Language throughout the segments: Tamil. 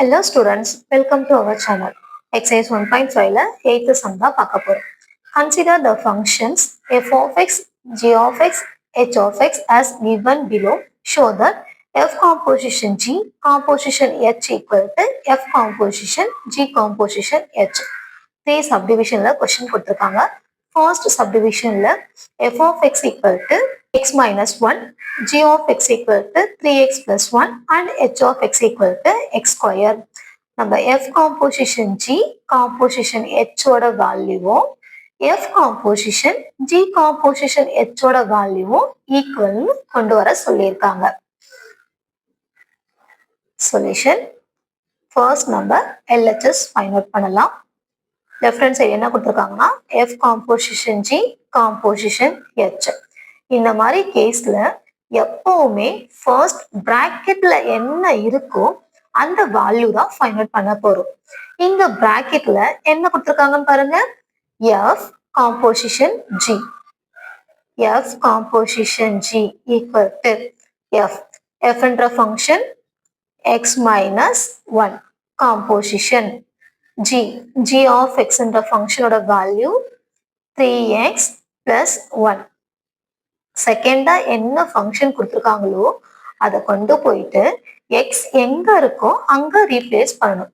Hello students, welcome to our channel. Exercise 1.5 8th sum தான் பார்க்க போறோம். Consider the functions f of x, g of x, h of x as given below. Show that f composition g composition h equal to f composition g composition h. 3 subdivisionல question கொடுத்திருக்காங்க. First subdivisionல f of x equal to x minus 1, g of x equal to 3x plus 1 and h of x equal to x square. நம்ம f composition g composition h ஓட வேல்யூவும் f composition g composition h ஓட வேல்யூவும் ஈக்குவல் கொண்டு வர சொல்லியிருக்காங்க. சொல்யூஷன் ஃபர்ஸ்ட் நம்ம LHS ஃபைண்ட் அவுட் பண்ணலாம். லெஃப்ட் ஹேண்ட் சைடு என்ன கொடுத்துருக்காங்கன்னா f composition g composition h. இந்த மாதிரி கேஸ்ல எப்பவுமே ஃபர்ஸ்ட் பிராக்கெட்ல என்ன இருக்கோ அந்த வேல்யூ தான் ஃபைண்ட் அவுட் பண்ண போறோம். இங்க பிராக்கெட்ல என்ன கொடுத்துருக்காங்கன்னு பாருங்க, f composition g. f composition g equal to f என்ற function x minus 1 composition g of x என்ற ஃபங்க்ஷனோட வேல்யூ 3x plus 1. செகண்டா என்ன ஃபங்க்ஷன் கொடுத்துருக்காங்களோ அதை கொண்டு போயிட்டு x எங்க இருக்கோ அங்க ரீப்ளேஸ் பண்ணணும்.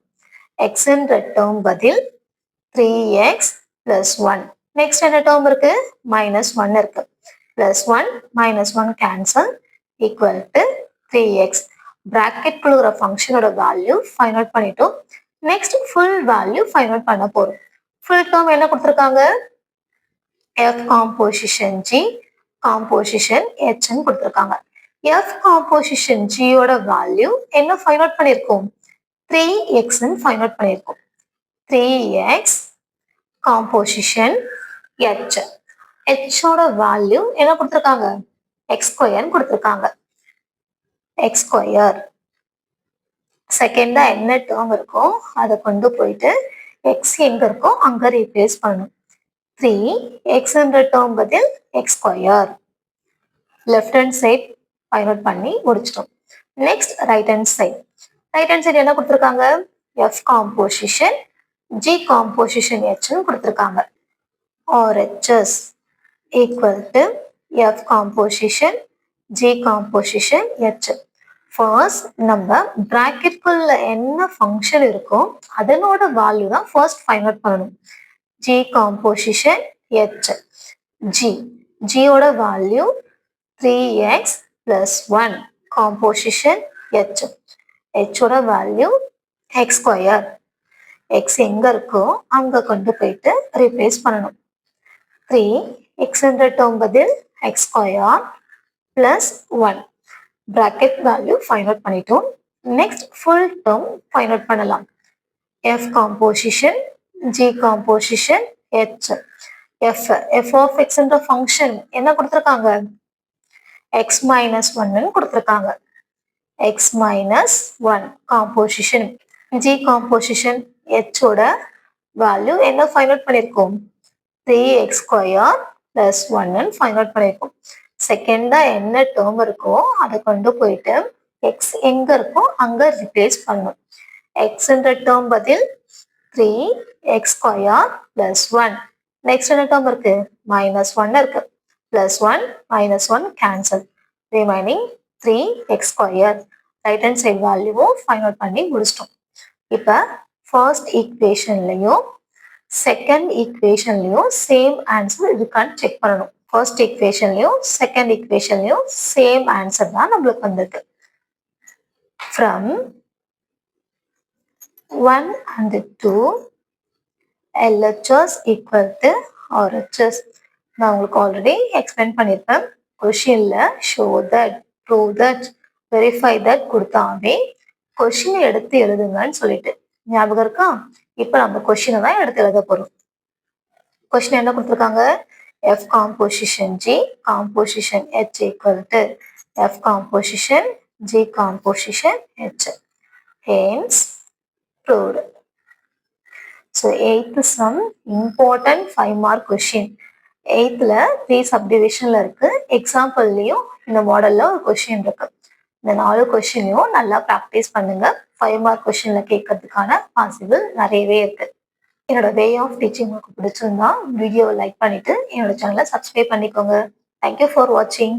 x என்ற டேர்ம் பதில் 3x plus 1. நெக்ஸ்ட் என்ன டேர்ம் இருக்கு, மைனஸ் 1 இருக்கு. Plus 1 minus 1 cancel equal to 3x. Bracket குள்ள ஃபங்க்ஷனோட வேல்யூ ஃபைண்ட் அவுட் பண்ணிட்டோம். Next full value find out பண்ண போறோம். ஃபுல் டேர்ம் என்ன கொடுத்துருக்காங்க, f composition g composition h ன்னு கொடுத்துருக்காங்க. f composition g யோட வேல்யூ என்ன ஃபைண்ட் அவுட் பண்ணிருக்கோம், 3x ன்னு ஃபைண்ட் அவுட் பண்ணிருக்கோம். 3x composition h. h ஓட வேல்யூ என்ன கொடுத்துருக்காங்க, x ஸ்கொயர் கொடுத்துருக்காங்க. x ஸ்கொயர் செகண்டா என்ன டேர்ம் இருக்கோ அதை கொண்டு போயிட்டு x எங்க இருக்கோ அங்க ரீப்ளேஸ் பண்ணணும். 3x என்ற டேர்ம் பதில் x square. Left hand side find out பண்ணி முடிச்சிட்டோம். Next right hand side. Right hand side என்ன கொடுத்துருக்காங்க, f composition g composition h ன்னு கொடுத்துருக்காங்க. RHS equal to f composition g composition h. First நம்ம பிராக்கெட்குள்ள என்ன ஃபங்க்ஷன் இருக்கோ அதனோட வேல்யூ தான் ஃபர்ஸ்ட் ஃபைண்ட் அவுட் பண்ணணும். g composition h. g ஓட value 3x plus 1 composition h. h ஓட வேல்யூ x ஸ்கொயர். x எங்க இருக்கோ அங்க கொண்டு போயிட்டு ரீப்ளேஸ் பண்ணணும். 3x என்ற டேர்ம் பதில் x square plus 1. bracket value find out பண்ணிட்டோம். next full term find out பண்ணலாம். f composition g composition h. f of x என்ற function என்ன கொடுத்திருக்காங்க, x minus 1 ன்னு கொடுத்திருக்காங்க. x minus 1 composition g composition h ஓட வேல்யூ என்ன ஃபைண்ட் அவுட் பண்ணிருக்கோம், 3x ஸ்கொயர் plus 1 ன்னு ஃபைண்ட் அவுட் பண்ணிருக்கோம். செகண்டா என்ன டேர்ம் இருக்கோ அதை கொண்டு போயிட்டு x எங்க இருக்கோ அங்க ரிப்ளேஸ் பண்ணணும். x என்ற டேர்ம் பதில் 3x ஸ்கொயர் பிளஸ் 1. நெக்ஸ்ட் என்ன டேர்ம் இருக்கு, மைனஸ் 1 இருக்கு. Plus 1 minus 1 cancel, remaining 3x square. Right hand side வேல்யூவும் ஃபைண்ட் அவுட் பண்ணி முடிச்சிட்டோம். இப்போ ஃபர்ஸ்ட் ஈக்குவேஷன்லையும் செகண்ட் ஈக்குவேஷன்லையும் சேம் ஆன்சர் இருக்கான்னு செக் பண்ணணும். ஃபர்ஸ்ட் ஈக்குவேஷன்லையும் செகண்ட் ஈக்குவேஷன்லையும் சேம் ஆன்சர் தான் நம்மளுக்கு வந்திருக்கு. From 1 and 2 LHS equal to RHS. நான் உங்களுக்கு ஆல்ரெடி எக்ஸ்பிளைன் பண்ணியிருப்பேன். கொஷின்ல show that, prove that, verify that கொடுத்தாவே கொஷினை எடுத்து எழுதுங்கன்னு சொல்லிட்டு ஞாபகம் இருக்கா. இப்போ நம்ம கொஷினை தான் எடுத்து எழுத போறோம். கொஷின் என்ன கொடுத்துருக்காங்க, f composition g composition h equal to f composition g composition h. Hence proved. So 8th sum important 5 mark question. 8th 3 subdivisionல இருக்கு. எக்ஸாம்பிள்லயும் இந்த மாடல்ல ஒரு கொஸ்டின் இருக்கு. இந்த 4 கொஸ்டினையும் நல்லா ப்ராக்டிஸ் பண்ணுங்க. 5 மார்க் கொஸ்டின்ல கேட்கறதுக்கான பாசிபிள் நிறையவே இருக்கு. என்னோட வே ஆஃப் டீச்சிங் உங்களுக்கு பிடிச்சிருந்தா வீடியோவை லைக் பண்ணிட்டு என்னோட சேனலை சப்ஸ்கிரைப் பண்ணிக்கோங்க. தேங்க்யூ ஃபார் வாட்சிங்.